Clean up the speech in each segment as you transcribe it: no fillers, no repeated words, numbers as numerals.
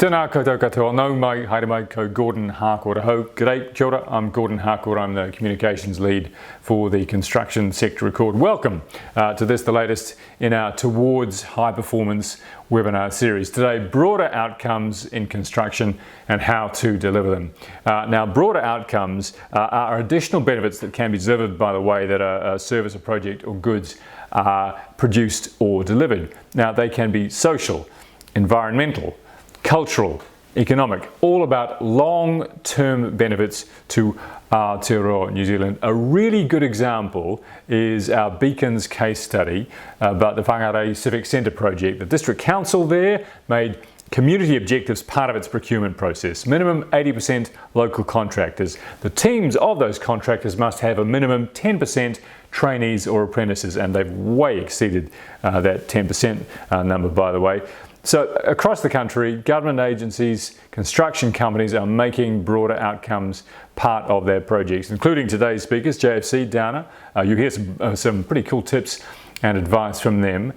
Tēnā koutou katoa, nau mai, haere mai, ko Gordon Harcourt ho. G'day, kia ora, I'm Gordon Harcourt, I'm the Communications Lead for the Construction Sector Accord. Welcome to this, the latest in our Towards High Performance webinar series. Today, broader outcomes in construction and how to deliver them. Now, broader outcomes are additional benefits that can be delivered by the way that a service, a project or goods are produced or delivered. Now, they can be social, environmental, cultural, economic, all about long-term benefits to Aotearoa New Zealand. A really good example is our Beacons case study about the Whangarei Civic Centre project. The District Council there made community objectives part of its procurement process. Minimum 80% local contractors. The teams of those contractors must have a minimum 10% trainees or apprentices, and they've way exceeded that 10% number, by the way. So across the country, government agencies, construction companies are making broader outcomes part of their projects, including today's speakers, JFC, Downer. You hear some pretty cool tips and advice from them.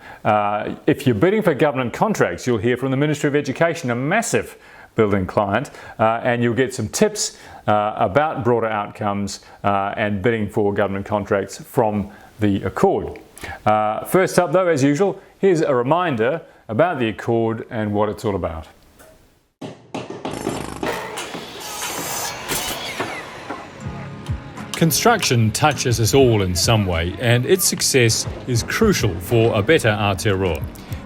If you're bidding for government contracts, you'll hear from the Ministry of Education, a massive building client, and you'll get some tips about broader outcomes and bidding for government contracts from the Accord. First up though, as usual, here's a reminder about the Accord and what it's all about. Construction touches us all in some way, and its success is crucial for a better Aotearoa.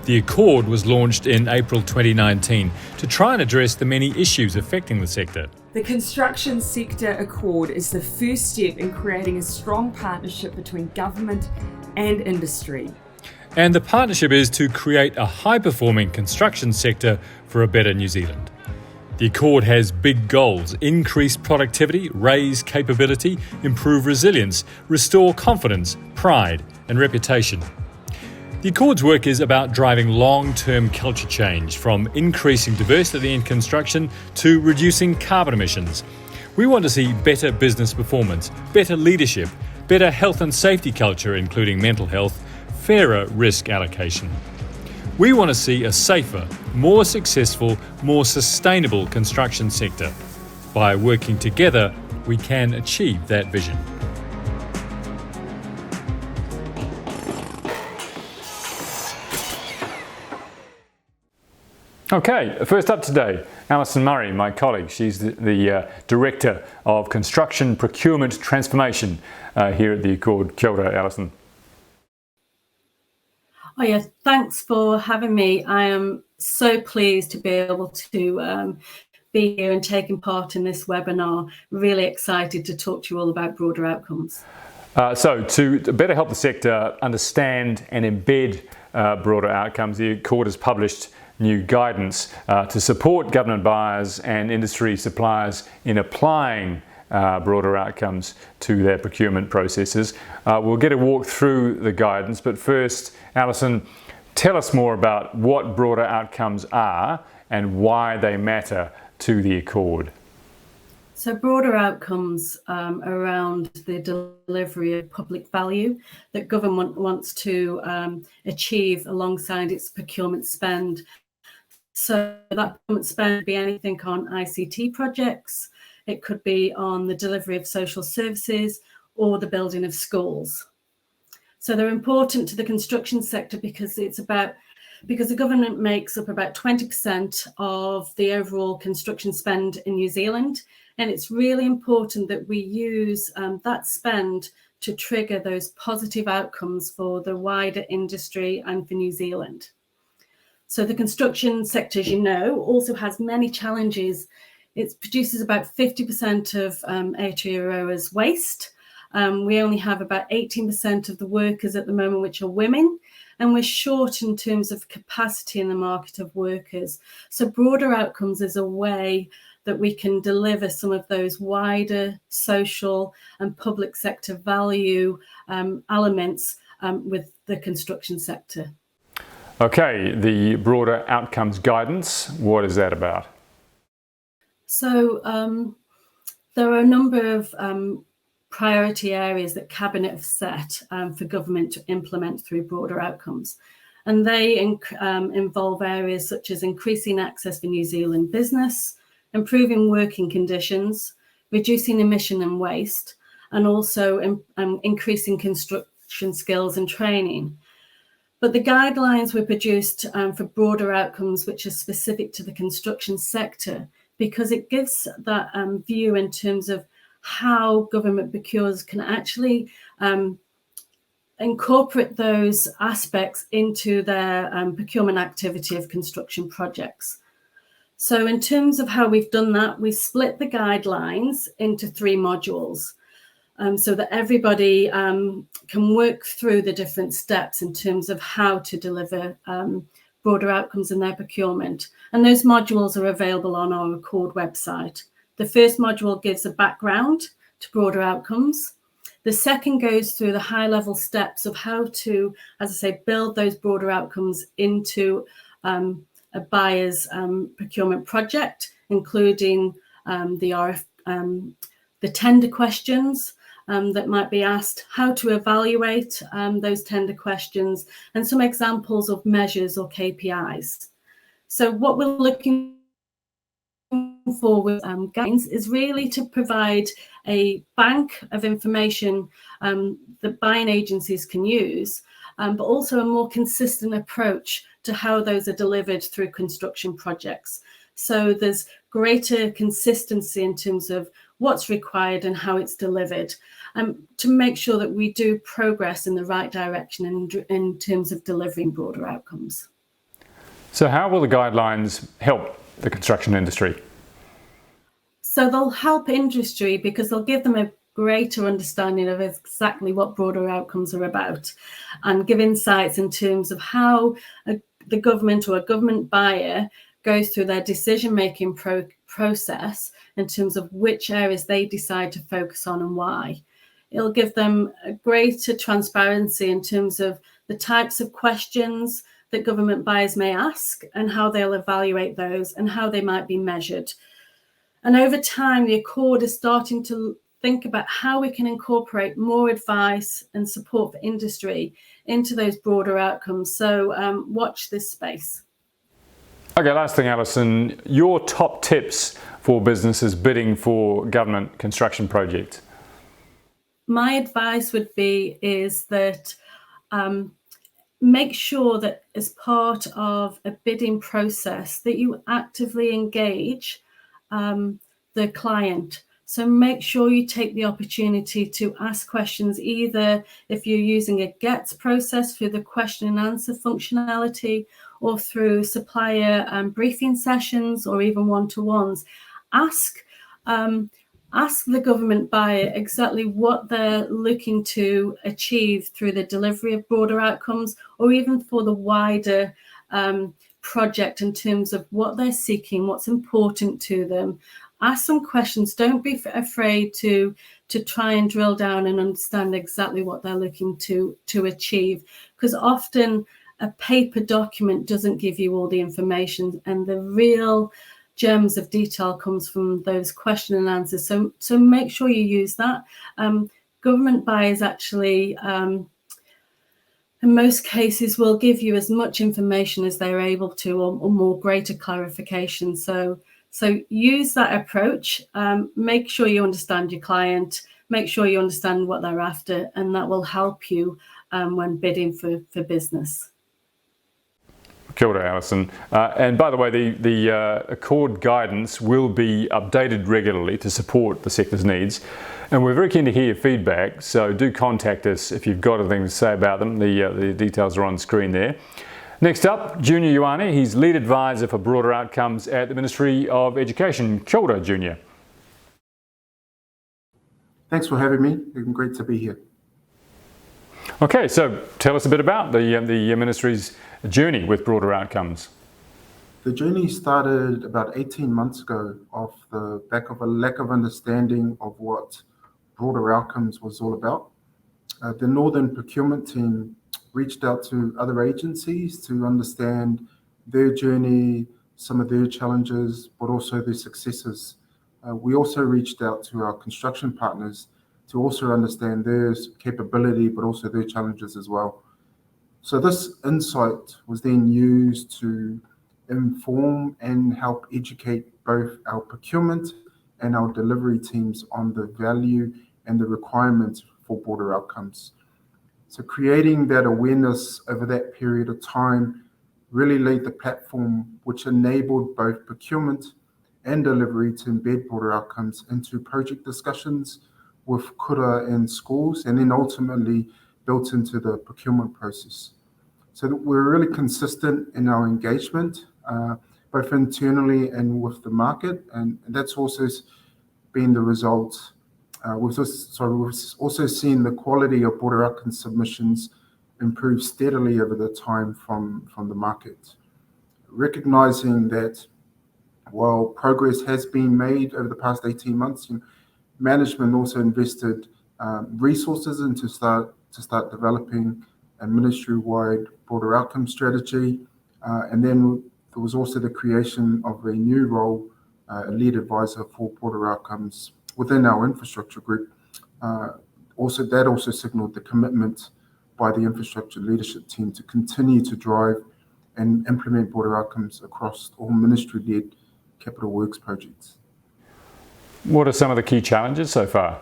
The Accord was launched in April 2019 to try and address the many issues affecting the sector. The Construction Sector Accord is the first step in creating a strong partnership between government and industry. And the partnership is to create a high-performing construction sector for a better New Zealand. The Accord has big goals: increase productivity, raise capability, improve resilience, restore confidence, pride and reputation. The Accord's work is about driving long-term culture change, from increasing diversity in construction to reducing carbon emissions. We want to see better business performance, better leadership, better health and safety culture, including mental health, fairer risk allocation. We want to see a safer, more successful, more sustainable construction sector. By working together, we can achieve that vision. Okay, first up today, Alison Murray, my colleague. She's the Director of Construction Procurement Transformation here at the Accord. Kia ora, Alison. Oh yeah, thanks for having me. I am so pleased to be able to be here and taking part in this webinar. Really excited to talk to you all about broader outcomes. So to better help the sector understand and embed broader outcomes, the Accord has published new guidance to support government buyers and industry suppliers in applying broader outcomes to their procurement processes. We'll get a walk through the guidance, but first, Alison, tell us more about what broader outcomes are and why they matter to the Accord. So broader outcomes around the delivery of public value that government wants to achieve alongside its procurement spend. So that procurement spend could be anything on ICT projects, it could be on the delivery of social services or the building of schools. So they're important to the construction sector because the government makes up about 20% of the overall construction spend in New Zealand. And it's really important that we use that spend to trigger those positive outcomes for the wider industry and for New Zealand. So the construction sector, as you know, also has many challenges. It produces about 50% of Aotearoa's waste. We only have about 18% of the workers at the moment which are women, and we're short in terms of capacity in the market of workers. So broader outcomes is a way that we can deliver some of those wider social and public sector value elements with the construction sector. Okay, the broader outcomes guidance, what is that about? So there are a number of priority areas that Cabinet have set for government to implement through broader outcomes. And they involve areas such as increasing access for New Zealand business, improving working conditions, reducing emission and waste, and also increasing construction skills and training. But the guidelines were produced for broader outcomes which are specific to the construction sector, because it gives that view in terms of how government procurers can actually incorporate those aspects into their procurement activity of construction projects. So in terms of how we've done that, we split the guidelines into 3 modules so that everybody can work through the different steps in terms of how to deliver broader outcomes in their procurement. And those modules are available on our Accord website. The first module gives a background to broader outcomes. The second goes through the high-level steps of how to, as I say, build those broader outcomes into a buyer's procurement project, including the tender questions that might be asked, how to evaluate those tender questions, and some examples of measures or KPIs. So what we're looking for with guidance is really to provide a bank of information that buying agencies can use, but also a more consistent approach to how those are delivered through construction projects. So there's greater consistency in terms of what's required and how it's delivered, to make sure that we do progress in the right direction in terms of delivering broader outcomes. So how will the guidelines help the construction industry? So they'll help industry because they'll give them a greater understanding of exactly what broader outcomes are about, and give insights in terms of how the government or a government buyer goes through their decision-making process in terms of which areas they decide to focus on and why. It'll give them a greater transparency in terms of the types of questions that government buyers may ask and how they'll evaluate those and how they might be measured. And over time, the Accord is starting to think about how we can incorporate more advice and support for industry into those broader outcomes. So watch this space. Okay, last thing, Alison, your top tips for businesses bidding for government construction projects? My advice would be is that make sure that as part of a bidding process that you actively engage the client. So make sure you take the opportunity to ask questions, either if you're using a GETS process through the question and answer functionality, or through supplier briefing sessions, or even one-to-ones. Ask the government buyer exactly what they're looking to achieve through the delivery of broader outcomes, or even for the wider project in terms of what they're seeking, what's important to them. Ask some questions. Don't be afraid to try and drill down and understand exactly what they're looking to achieve, because often a paper document doesn't give you all the information, and the real gems of detail comes from those question and answers. So make sure you use that. Government buyers actually, in most cases, will give you as much information as they're able to, or more greater clarification. So use that approach. Make sure you understand your client. Make sure you understand what they're after, and that will help you when bidding for business. Kia ora, Alison. And by the way, the Accord guidance will be updated regularly to support the sector's needs. And we're very keen to hear your feedback, so do contact us if you've got anything to say about them. The details are on screen there. Next up, Junior Ioane. He's Lead Advisor for Broader Outcomes at the Ministry of Education. Kia ora, Junior. Thanks for having me. It's great to be here. Okay, so tell us a bit about the Ministry's journey with Broader Outcomes. The journey started about 18 months ago off the back of a lack of understanding of what Broader Outcomes was all about. The Northern Procurement Team reached out to other agencies to understand their journey, some of their challenges, but also their successes. We also reached out to our construction partners to also understand their capability, but also their challenges as well. So this insight was then used to inform and help educate both our procurement and our delivery teams on the value and the requirements for broader outcomes. So creating that awareness over that period of time really laid the platform which enabled both procurement and delivery to embed broader outcomes into project discussions with kura in schools, and then ultimately built into the procurement process. So that we're really consistent in our engagement, both internally and with the market, and that's also been the result. We've also seen the quality of broader outcome submissions improve steadily over the time from the market. Recognizing that while progress has been made over the past 18 months, management also invested resources into start developing a ministry-wide broader outcome strategy. And then there was also the creation of a new role, a lead advisor for broader outcomes within our infrastructure group. That also signaled the commitment by the infrastructure leadership team to continue to drive and implement broader outcomes across all ministry-led capital works projects. What are some of the key challenges so far?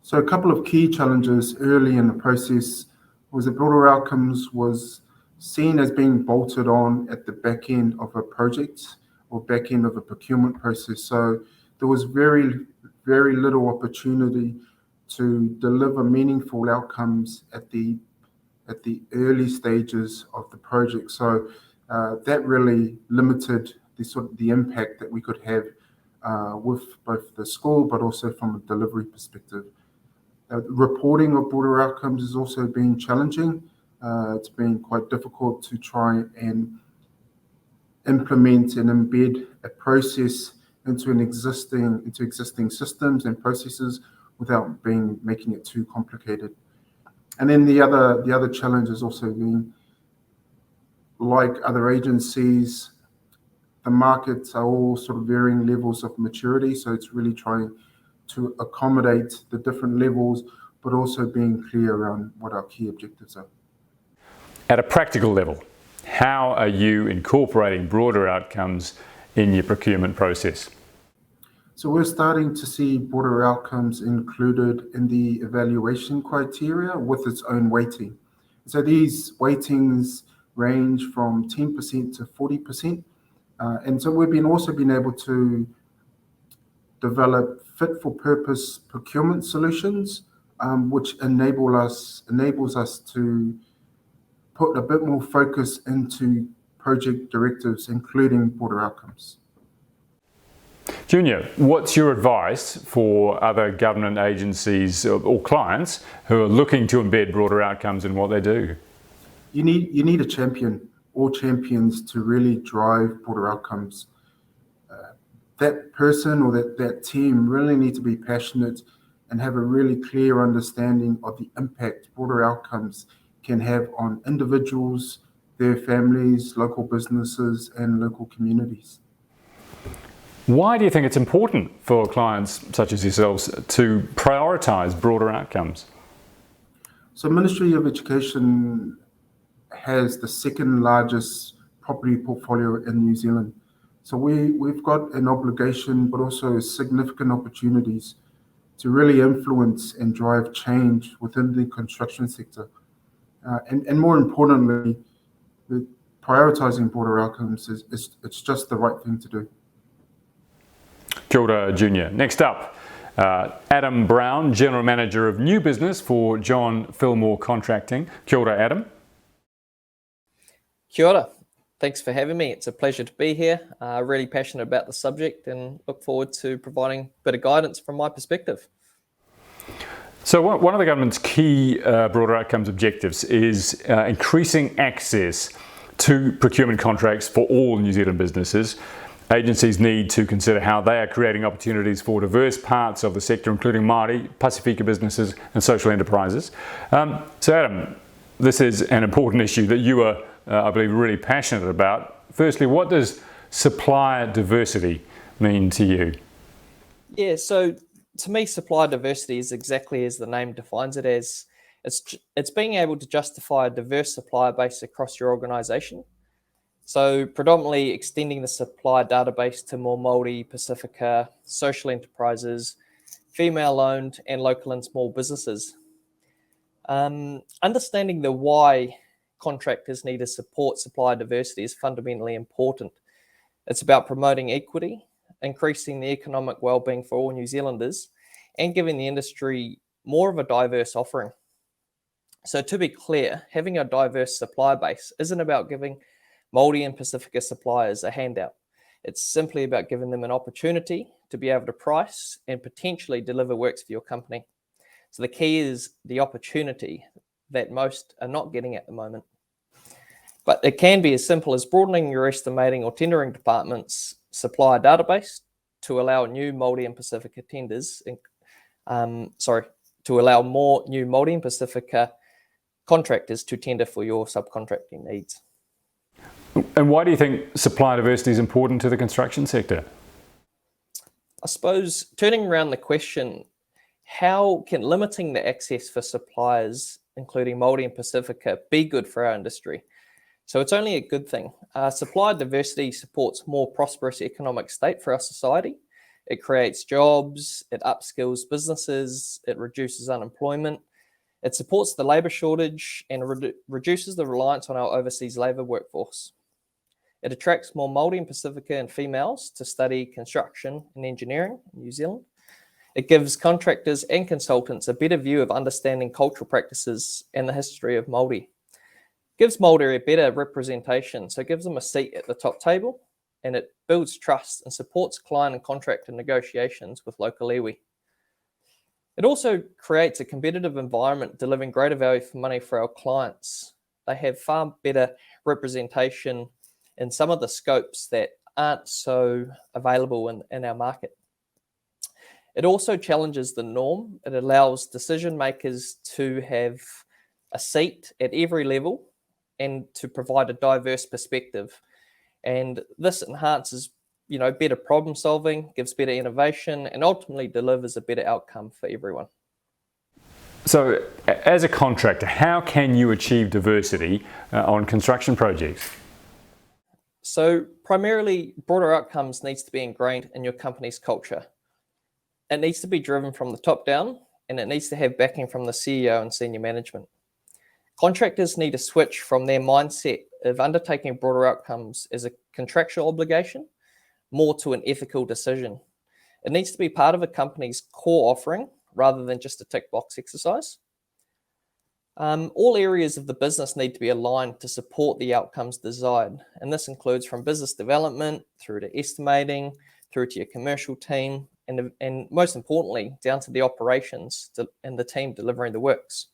So a couple of key challenges early in the process was that broader outcomes was seen as being bolted on at the back end of a project or back end of a procurement process. So there was very, very little opportunity to deliver meaningful outcomes at the early stages of the project. So that really limited the impact that we could have with both the school, but also from a delivery perspective. Reporting of broader outcomes has also been challenging. It's been quite difficult to try and implement and embed a process into existing systems and processes without making it too complicated. And then the other challenge has also been, like other agencies, the markets are all sort of varying levels of maturity. So it's really trying to accommodate the different levels, but also being clear around what our key objectives are. At a practical level, how are you incorporating broader outcomes in your procurement process? So we're starting to see broader outcomes included in the evaluation criteria with its own weighting. So these weightings range from 10% to 40%. And so we've also been able to develop fit-for-purpose procurement solutions, which enables us to put a bit more focus into project directives, including broader outcomes. Junior, what's your advice for other government agencies or clients who are looking to embed broader outcomes in what they do? You need a champion or champions to really drive broader outcomes. That person or that team really need to be passionate and have a really clear understanding of the impact broader outcomes can have on individuals, their families, local businesses, and local communities. Why do you think it's important for clients such as yourselves to prioritise broader outcomes? So Ministry of Education has the second largest property portfolio in New Zealand. So we've got an obligation, but also significant opportunities to really influence and drive change within the construction sector. And more importantly, prioritising broader outcomes it's just the right thing to do. Kia ora, Junior. Next up, Adam Brown, General Manager of New Business for John Fillmore Contracting. Kia ora, Adam. Kia ora. Thanks for having me. It's a pleasure to be here. Really passionate about the subject and look forward to providing a bit of guidance from my perspective. So one of the government's key broader outcomes objectives is increasing access to procurement contracts for all New Zealand businesses. Agencies need to consider how they are creating opportunities for diverse parts of the sector, including Māori, Pasifika businesses and social enterprises. So Adam, this is an important issue that you are, I believe, really passionate about. Firstly, what does supplier diversity mean to you? Yeah, so to me, supplier diversity is exactly as the name defines it as. It's being able to justify a diverse supplier base across your organisation. So predominantly extending the supplier database to more Māori, Pacifica, social enterprises, female-owned and local and small businesses. Understanding the why contractors need to support supplier diversity is fundamentally important. It's about promoting equity, increasing the economic well-being for all New Zealanders, and giving the industry more of a diverse offering. So to be clear, having a diverse supplier base isn't about giving Māori and Pacifica suppliers a handout. It's simply about giving them an opportunity to be able to price and potentially deliver works for your company. So the key is the opportunity that most are not getting at the moment. But it can be as simple as broadening your estimating or tendering department's supplier database to allow new Māori and Pacifica tenders, to allow more new Māori and Pacifica contractors to tender for your subcontracting needs. And why do you think supplier diversity is important to the construction sector? I suppose turning around the question, how can limiting the access for suppliers, including Māori and Pacifica, be good for our industry? So it's only a good thing. Supplier diversity supports more prosperous economic state for our society. It creates jobs, it upskills businesses, it reduces unemployment, it supports the labour shortage and reduces the reliance on our overseas labour workforce. It attracts more Māori and Pacifica and females to study construction and engineering in New Zealand. It gives contractors and consultants a better view of understanding cultural practices and the history of Māori. It gives Māori a better representation, so it gives them a seat at the top table, and it builds trust and supports client and contractor negotiations with local iwi. It also creates a competitive environment, delivering greater value for money for our clients. They have far better representation in some of the scopes that aren't so available in our market. It also challenges the norm. It allows decision makers to have a seat at every level and to provide a diverse perspective. And this enhances, better problem solving, gives better innovation, and ultimately delivers a better outcome for everyone. So as a contractor, how can you achieve diversity on construction projects? So primarily, broader outcomes needs to be ingrained in your company's culture. It needs to be driven from the top down, and it needs to have backing from the CEO and senior management. Contractors need to switch from their mindset of undertaking broader outcomes as a contractual obligation more to an ethical decision. It needs to be part of a company's core offering rather than just a tick box exercise. All areas of the business need to be aligned to support the outcomes desired, and this includes from business development through to estimating, through to your commercial team, and most importantly, down to the operations and the team delivering the works.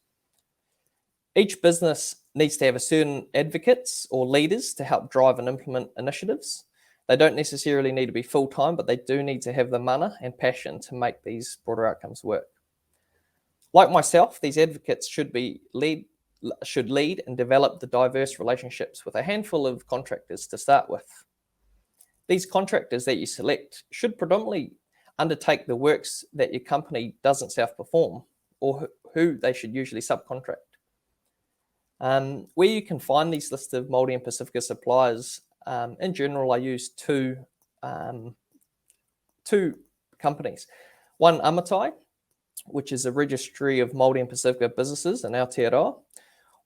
Each business needs to have a certain advocates or leaders to help drive and implement initiatives. They don't necessarily need to be full-time, but they do need to have the mana and passion to make these broader outcomes work. Like myself, these advocates should lead and develop the diverse relationships with a handful of contractors to start with. These contractors that you select should predominantly undertake the works that your company doesn't self-perform or who they should usually subcontract. Where you can find these lists of Māori and Pacifica suppliers, in general, I use two companies. One, Amatai, which is a registry of Māori and Pacifica businesses in Aotearoa,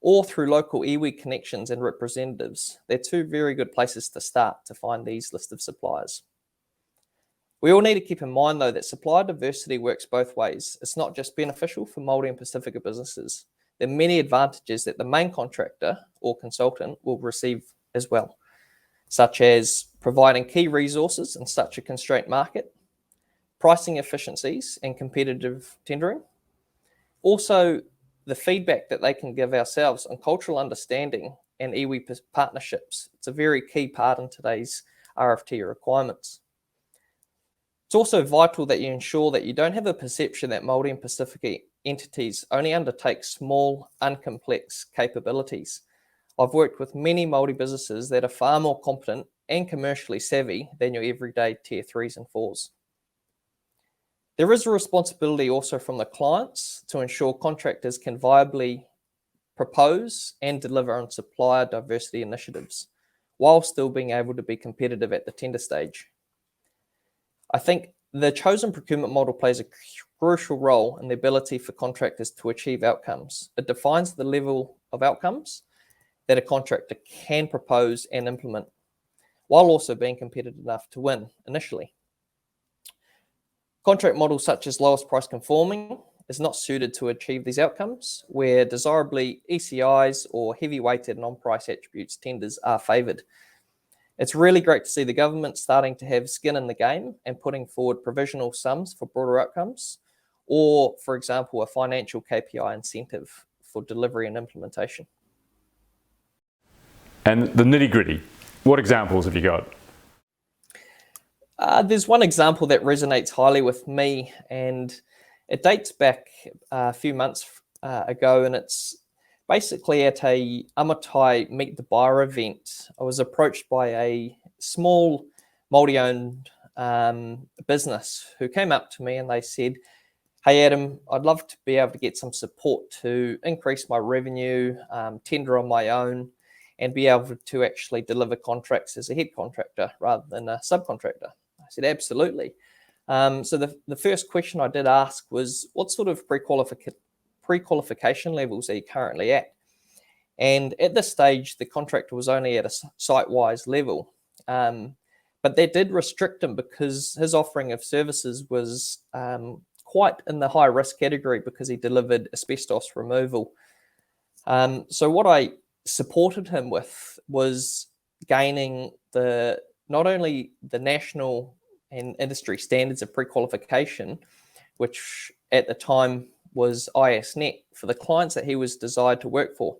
or through local iwi connections and representatives. They're two very good places to start to find these list of suppliers. We all need to keep in mind, though, that supplier diversity works both ways. It's not just beneficial for Māori and Pacifica businesses. There are many advantages that the main contractor or consultant will receive as well, such as providing key resources in such a constrained market, pricing efficiencies and competitive tendering. Also, the feedback that they can give ourselves on cultural understanding and iwi partnerships. It's a very key part in today's RFT requirements. It's also vital that you ensure that you don't have a perception that Māori and Pacifica entities only undertake small, uncomplex capabilities. I've worked with many Māori businesses that are far more competent and commercially savvy than your everyday tier 3s and 4s. There is a responsibility also from the clients to ensure contractors can viably propose and deliver on supplier diversity initiatives while still being able to be competitive at the tender stage. I think the chosen procurement model plays a crucial role in the ability for contractors to achieve outcomes. It defines the level of outcomes that a contractor can propose and implement, while also being competitive enough to win initially. Contract models such as lowest price conforming is not suited to achieve these outcomes, where desirably ECIs or heavy-weighted non-price attributes tenders are favoured. It's really great to see the government starting to have skin in the game and putting forward provisional sums for broader outcomes, or, for example, a financial KPI incentive for delivery and implementation. And the nitty-gritty, what examples have you got? There's one example that resonates highly with me, and it dates back a few months ago, and it's basically at a Amatai Meet the Buyer event. I was approached by a small Māori-owned business who came up to me and they said, "Hey Adam, I'd love to be able to get some support to increase my revenue, tender on my own, and be able to actually deliver contracts as a head contractor rather than a subcontractor." I said, absolutely. So the first question I did ask was, what sort of pre-qualification levels are you currently at? And at this stage, the contractor was only at a site-wise level. But that did restrict him because his offering of services was quite in the high risk category because he delivered asbestos removal. So what I supported him with was gaining not only the national and industry standards of pre-qualification, which at the time was ISNet for the clients that he was desired to work for.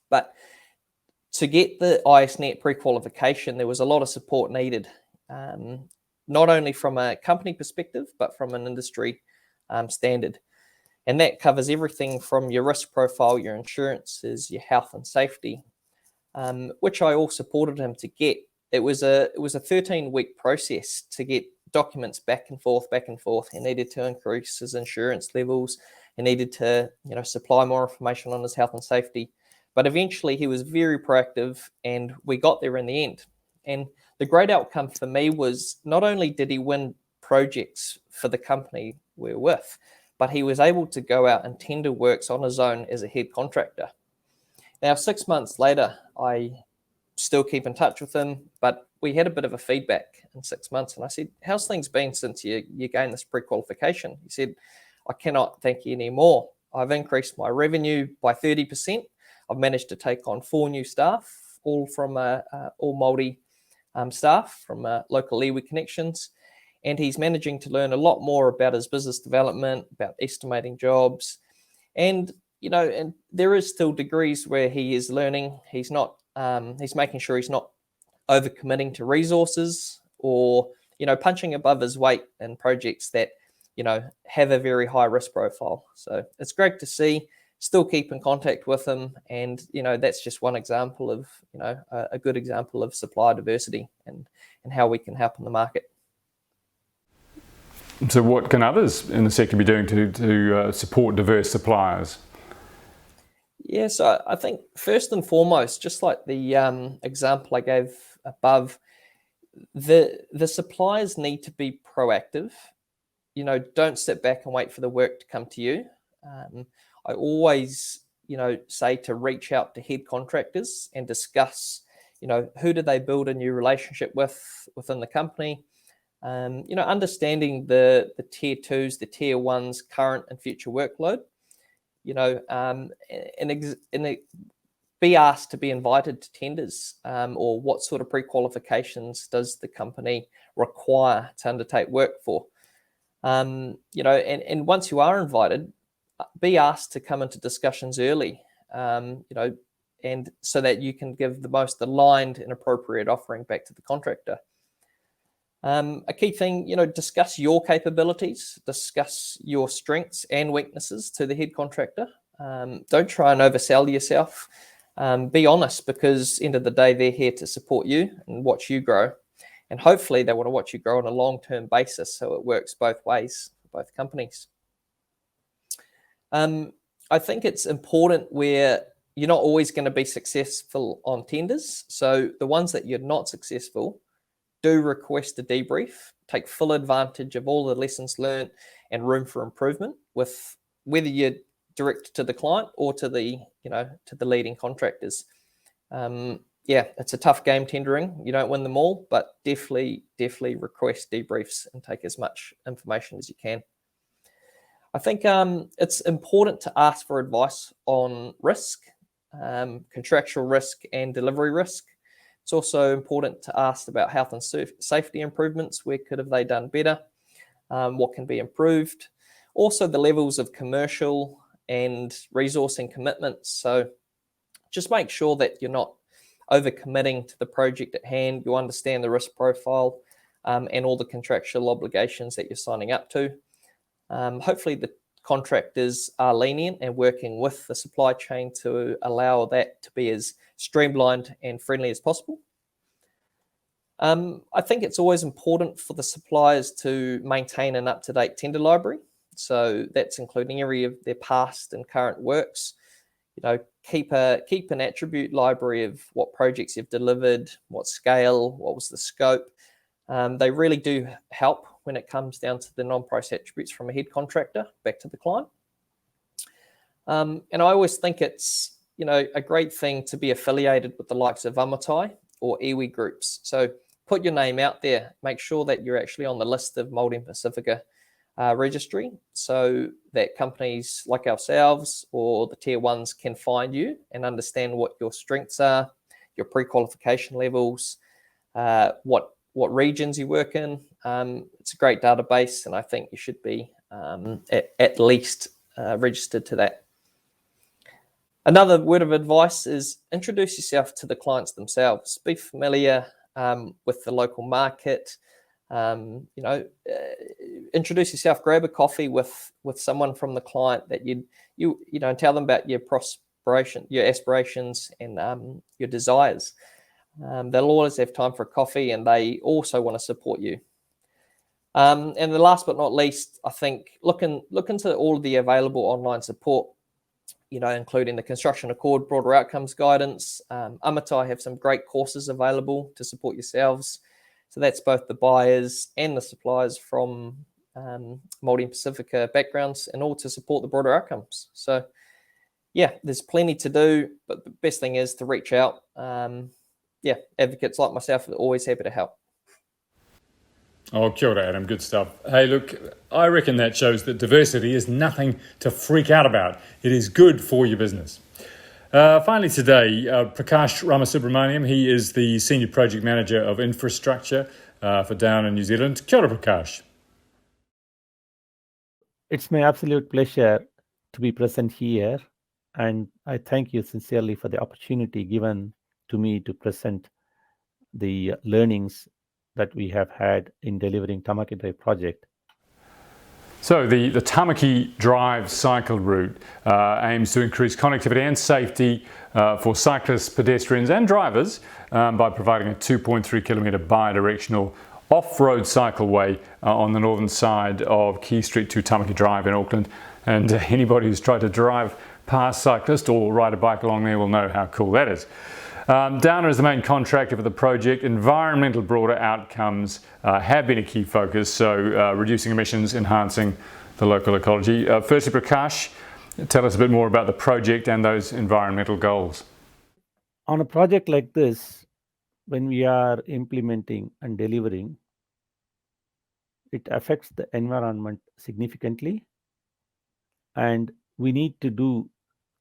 But to get the ISNet pre-qualification, there was a lot of support needed, not only from a company perspective, but from an industry standard. And that covers everything from your risk profile, your insurances, your health and safety, which I all supported him to get. It was a 13-week process to get documents back and forth. He needed to increase his insurance levels. He needed to, supply more information on his health and safety. But eventually he was very proactive and we got there in the end. And the great outcome for me was not only did he win projects for the company we're with, but he was able to go out and tender works on his own as a head contractor. Now, 6 months later, I still keep in touch with him, but we had a bit of a feedback in 6 months. And I said, how's things been since you gained this pre-qualification? He said, I cannot thank you anymore. I've increased my revenue by 30%. I've managed to take on 4 new staff, all from all Māori staff from local iwi connections. And he's managing to learn a lot more about his business development, about estimating jobs. And, and there is still degrees where he is learning. He's not, he's making sure he's not overcommitting to resources or, punching above his weight in projects that, have a very high risk profile. So it's great to see, still keep in contact with him. And, that's just one example of, a good example of supplier diversity and how we can help in the market. So what can others in the sector be doing to support diverse suppliers? Yeah, so I think first and foremost, just like the example I gave above, the suppliers need to be proactive. Don't sit back and wait for the work to come to you. I always, say to reach out to head contractors and discuss, who do they build a new relationship with within the company. Understanding the tier 2s, the tier 1s, current and future workload, be asked to be invited to tenders, or what sort of pre-qualifications does the company require to undertake work for. And once you are invited, be asked to come into discussions early, and so that you can give the most aligned and appropriate offering back to the contractor. A key thing, discuss your capabilities, discuss your strengths and weaknesses to the head contractor. Don't try and oversell yourself. Be honest, because end of the day, they're here to support you and watch you grow. And hopefully they want to watch you grow on a long-term basis, so it works both ways for both companies. I think it's important where you're not always going to be successful on tenders. So the ones that you're not successful, do request a debrief, take full advantage of all the lessons learned and room for improvement, with whether you're direct to the client or to the leading contractors. It's a tough game, tendering. You don't win them all, but definitely request debriefs and take as much information as you can. I think it's important to ask for advice on risk, contractual risk and delivery risk. It's also important to ask about health and safety improvements. Where could have they done better? What can be improved? Also the levels of commercial and resourcing commitments. So just make sure that you're not overcommitting to the project at hand. You understand the risk profile and all the contractual obligations that you're signing up to. Hopefully the contractors are lenient and working with the supply chain to allow that to be as streamlined and friendly as possible. I think it's always important for the suppliers to maintain an up-to-date tender library. So that's including every of their past and current works. Keep an attribute library of what projects you've delivered, what scale, what was the scope. They really do help when it comes down to the non-price attributes from a head contractor back to the client. And I always think it's a great thing to be affiliated with the likes of Amatai or iwi groups. So put your name out there. Make sure that you're actually on the list of Māori and Pacifica registry, so that companies like ourselves or the tier ones can find you and understand what your strengths are, your pre-qualification levels, what regions you work in. It's a great database, and I think you should be at least registered to that. Another word of advice is introduce yourself to the clients themselves. Be familiar with the local market. Introduce yourself. Grab a coffee with someone from the client that you tell them about your aspirations, and your desires. They'll always have time for a coffee, and they also want to support you. And the last but not least, I think look into all of the available online support, including the Construction Accord Broader Outcomes Guidance. Amatai have some great courses available to support yourselves. So that's both the buyers and the suppliers from Māori and Pacifica backgrounds, and all to support the broader outcomes. So there's plenty to do, but the best thing is to reach out. Advocates like myself are always happy to help. Oh, kia ora, Adam. Good stuff. Hey, look, I reckon that shows that diversity is nothing to freak out about. It is good for your business. Finally today, Prakash Ramasubramaniam. He is the Senior Project Manager of Infrastructure for Downer New Zealand. Kia ora, Prakash. It's my absolute pleasure to be present here, and I thank you sincerely for the opportunity given to me to present the learnings that we have had in delivering Tamaki Drive project. So the Tamaki Drive cycle route aims to increase connectivity and safety for cyclists, pedestrians and drivers by providing a 2.3 kilometre bi-directional off-road cycleway on the northern side of Quay Street to Tamaki Drive in Auckland. And anybody who's tried to drive past cyclists or ride a bike along there will know how cool that is. Downer is the main contractor for the project. Environmental broader outcomes have been a key focus, so reducing emissions, enhancing the local ecology. Firstly, Prakash, tell us a bit more about the project and those environmental goals. On a project like this, when we are implementing and delivering, it affects the environment significantly, and we need to do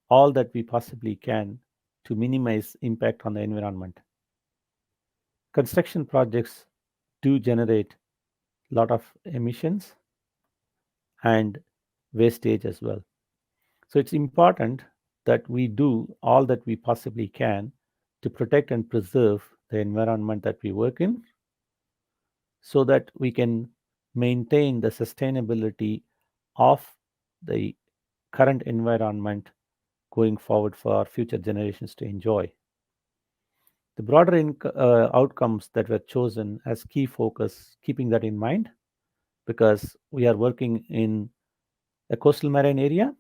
all that we possibly can to minimize impact on the environment. Construction projects do generate a lot of emissions and wastage as well. So it's important that we do all that we possibly can to protect and preserve the environment that we work in, so that we can maintain the sustainability of the current environment going forward for our future generations to enjoy. The broader outcomes that were chosen as key focus, keeping that in mind, because we are working in a coastal marine area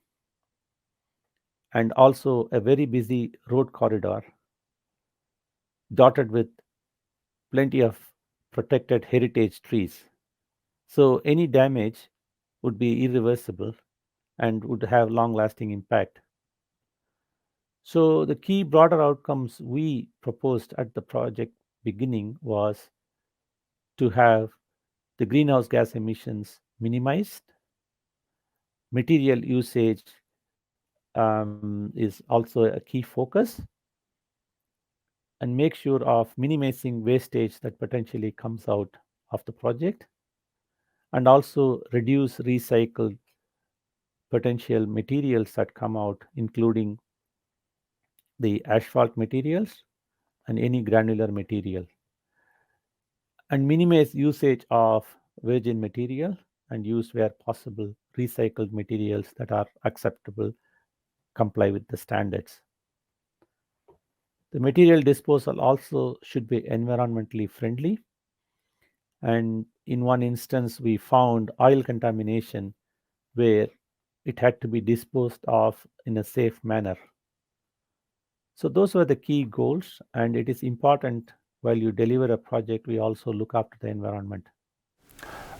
and also a very busy road corridor dotted with plenty of protected heritage trees. So any damage would be irreversible and would have long-lasting impact. So the key broader outcomes we proposed at the project beginning was to have the greenhouse gas emissions minimized, material usage is also a key focus, and make sure of minimizing wastage that potentially comes out of the project, and also reduce recycled potential materials that come out, including the asphalt materials and any granular material, and minimize usage of virgin material and use where possible recycled materials that are acceptable, comply with the standards. The material disposal also should be environmentally friendly. And in one instance, we found oil contamination where it had to be disposed of in a safe manner. So those were the key goals, and it is important while you deliver a project, we also look after the environment.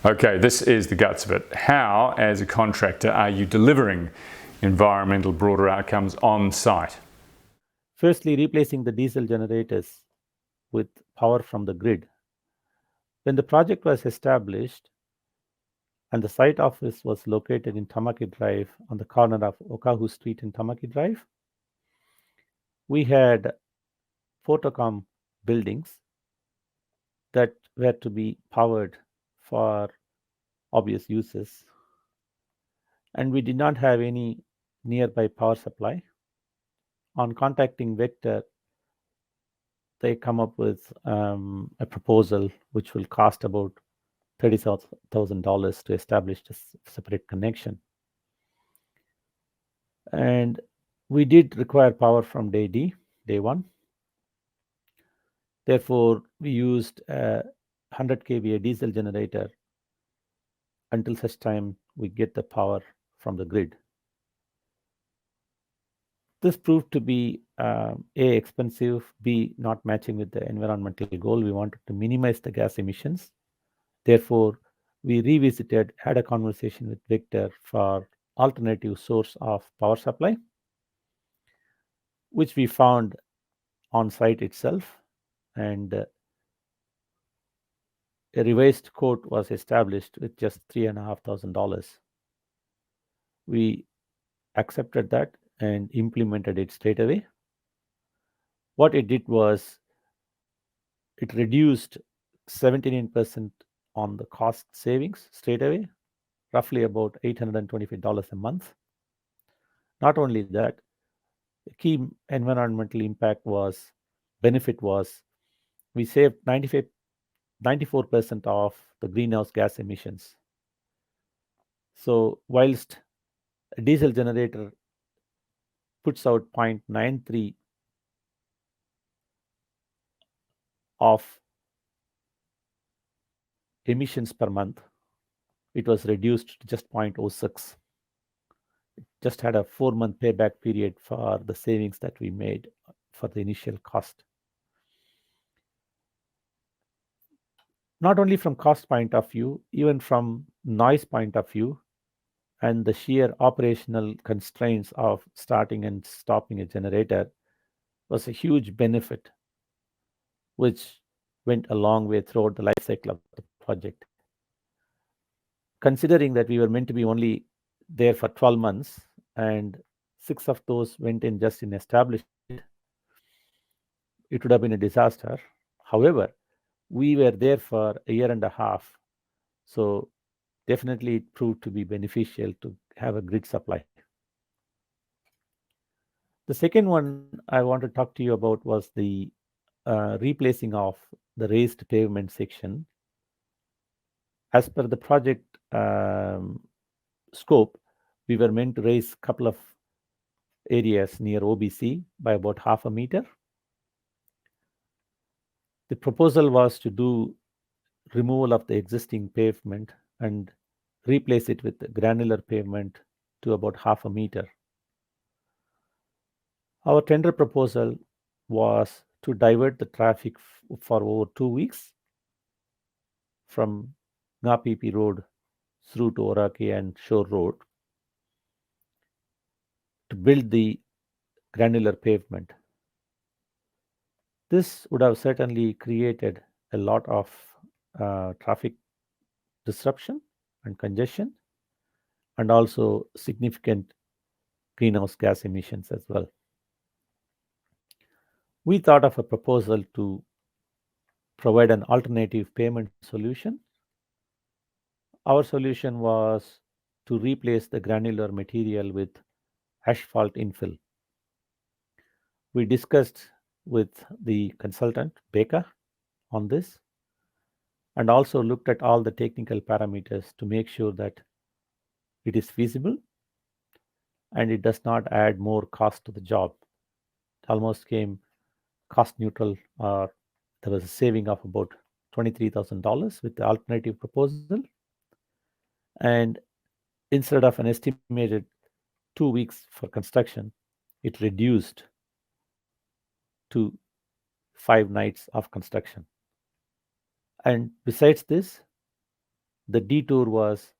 Okay, this is the guts of it. How, as a contractor, are you delivering environmental broader outcomes on site? Firstly, replacing the diesel generators with power from the grid. When the project was established and the site office was located in Tamaki Drive on the corner of Okahu Street and Tamaki Drive, we had photocom buildings that were to be powered for obvious uses. And we did not have any nearby power supply. On contacting Vector, they come up with a proposal which will cost about $30,000 to establish this separate connection. And we did require power from day one. Therefore, we used a 100 kVA diesel generator until such time we get the power from the grid. This proved to be A, expensive, B, not matching with the environmental goal. We wanted to minimize the gas emissions. Therefore, we revisited, had a conversation with Victor for alternative source of power supply, which we found on site itself, and a revised quote was established with just $3,500. We accepted that and implemented it straight away. What it did was it reduced 79% on the cost savings straight away, roughly about $825 a month. Not only that, the key environmental benefit was we saved 94% of the greenhouse gas emissions. So whilst a diesel generator puts out 0.93 of emissions per month, it was reduced to just 0.06. It just had a 4-month payback period for the savings that we made for the initial cost. Not only from cost point of view, even from noise point of view, and the sheer operational constraints of starting and stopping a generator was a huge benefit, which went a long way throughout the life cycle of the project. Considering that we were meant to be only there for 12 months and 6 of those went in just in establishment, it would have been a disaster. However, we were there for a year and a half, so definitely it proved to be beneficial to have a grid supply. The second one I want to talk to you about was the replacing of the raised pavement section. As per the project scope, we were meant to raise a couple of areas near OBC by about 0.5 meter. The proposal was to do removal of the existing pavement and replace it with granular pavement to about 0.5 meter. Our tender proposal was to divert the traffic for over 2 weeks from Ngapipi Road through to Orake and Shore Road to build the granular pavement. This would have certainly created a lot of traffic disruption and congestion, and also significant greenhouse gas emissions as well. We thought of a proposal to provide an alternative payment solution. Our solution was to replace the granular material with asphalt infill. We discussed with the consultant, Baker, on this, and also looked at all the technical parameters to make sure that it is feasible and it does not add more cost to the job. It almost came cost neutral, or there was a saving of about $23,000 with the alternative proposal. And instead of an estimated 2 weeks for construction, it reduced to 5 nights of construction. And besides this, the detour was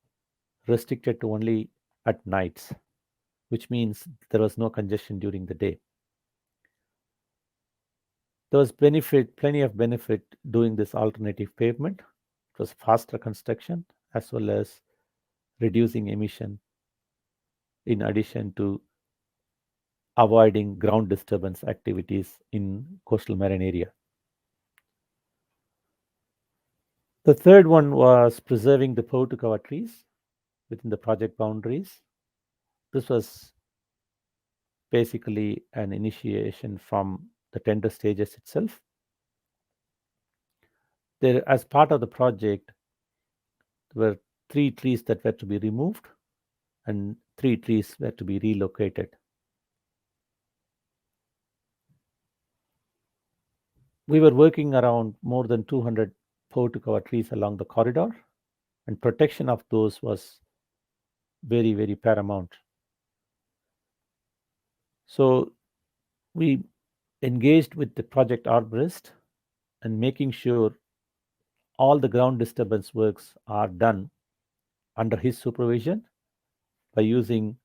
restricted to only at nights, which means there was no congestion during the day. There was plenty of benefit doing this alternative pavement. It was faster construction as well as reducing emission, in addition to avoiding ground disturbance activities in coastal marine area. The third one was preserving the Poutukawa trees within the project boundaries. This was basically an initiation from the tender stages itself. There, as part of the project, there were 3 trees that were to be removed and 3 trees were to be relocated. We were working around more than 200 Poutukawa trees along the corridor, and protection of those was very, very paramount. So we engaged with the project arborist and making sure all the ground disturbance works are done under his supervision by using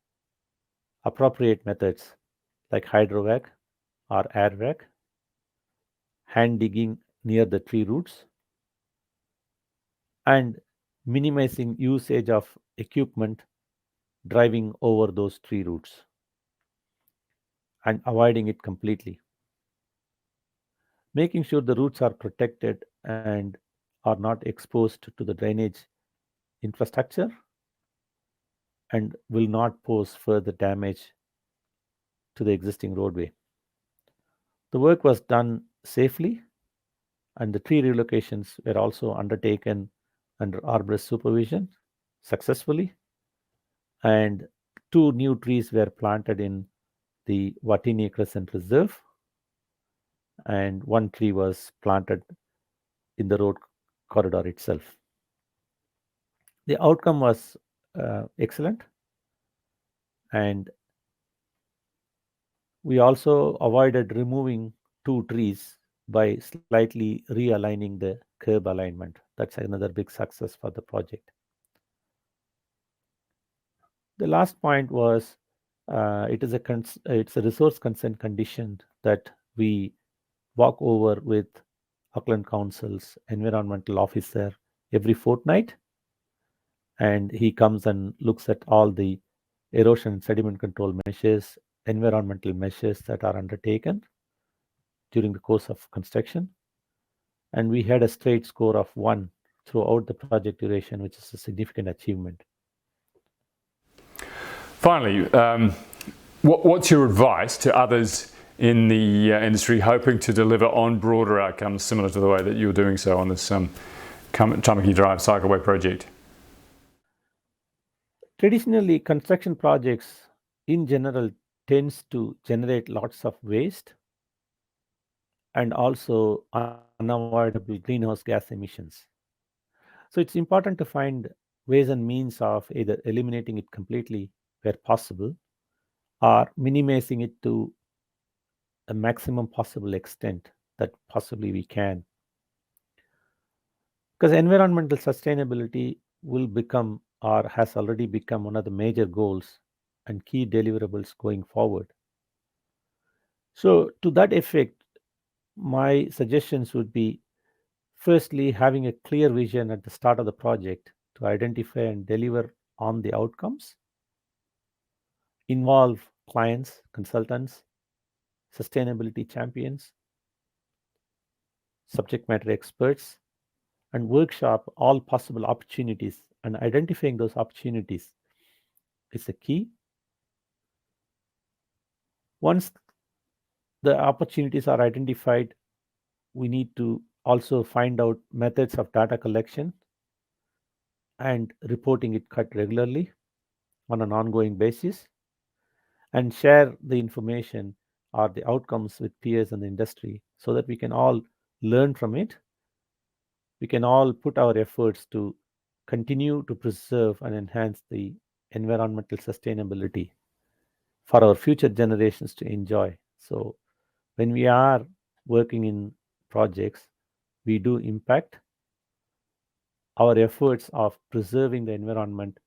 appropriate methods like hydrovac or airvac, hand digging near the tree roots, and minimizing usage of equipment driving over those tree roots and avoiding it completely. Making sure the roots are protected and are not exposed to the drainage infrastructure and will not pose further damage to the existing roadway. The work was done safely, and the tree relocations were also undertaken under arborist supervision successfully, and 2 new trees were planted in the Watini Crescent Reserve, and 1 tree was planted in the road corridor itself. The outcome was excellent, and we also avoided removing 2 trees by slightly realigning the curb alignment. That's another big success for the project. The last point was it's a resource consent condition that we walk over with Auckland Council's environmental officer every fortnight, and he comes and looks at all the erosion and sediment control measures, environmental measures that are undertaken during the course of construction. And we had a straight score of 1 throughout the project duration, which is a significant achievement. Finally, what's your advice to others in the industry hoping to deliver on broader outcomes similar to the way that you're doing so on this Tamaki Drive Cycleway project? Traditionally, construction projects in general tends to generate lots of waste and also unavoidable greenhouse gas emissions. So it's important to find ways and means of either eliminating it completely where possible or minimizing it to a maximum possible extent that possibly we can. Because environmental sustainability will become or has already become one of the major goals and key deliverables going forward. So, to that effect, my suggestions would be firstly, having a clear vision at the start of the project to identify and deliver on the outcomes, involve clients, consultants, sustainability champions, subject matter experts, and workshop all possible opportunities, and identifying those opportunities is the key. Once the opportunities are identified, we need to also find out methods of data collection and reporting it regularly on an ongoing basis, and share the information or the outcomes with peers in the industry so that we can all learn from it. We can all put our efforts to continue to preserve and enhance the environmental sustainability for our future generations to enjoy. So when we are working in projects, we do impact. Our efforts of preserving the environment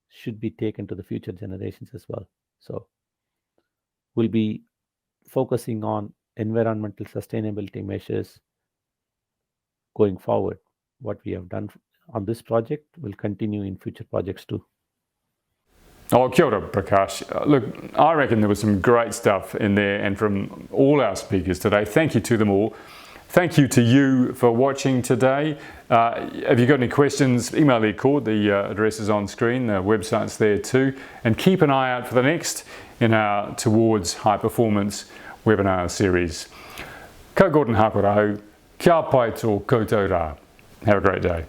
should be taken to the future generations as well. So we'll be focusing on environmental sustainability measures going forward. What we have done on this project will continue in future projects too. Oh, kia ora, Prakash. Look, I reckon there was some great stuff in there, and from all our speakers today, thank you to them all. Thank you to you for watching today. If you've got any questions, email the Accord. The address is on screen, the website's there too. And keep an eye out for the next in our Towards High Performance webinar series. Ko Gordon Hakoraho, kia pai tō koutou rā. Have a great day.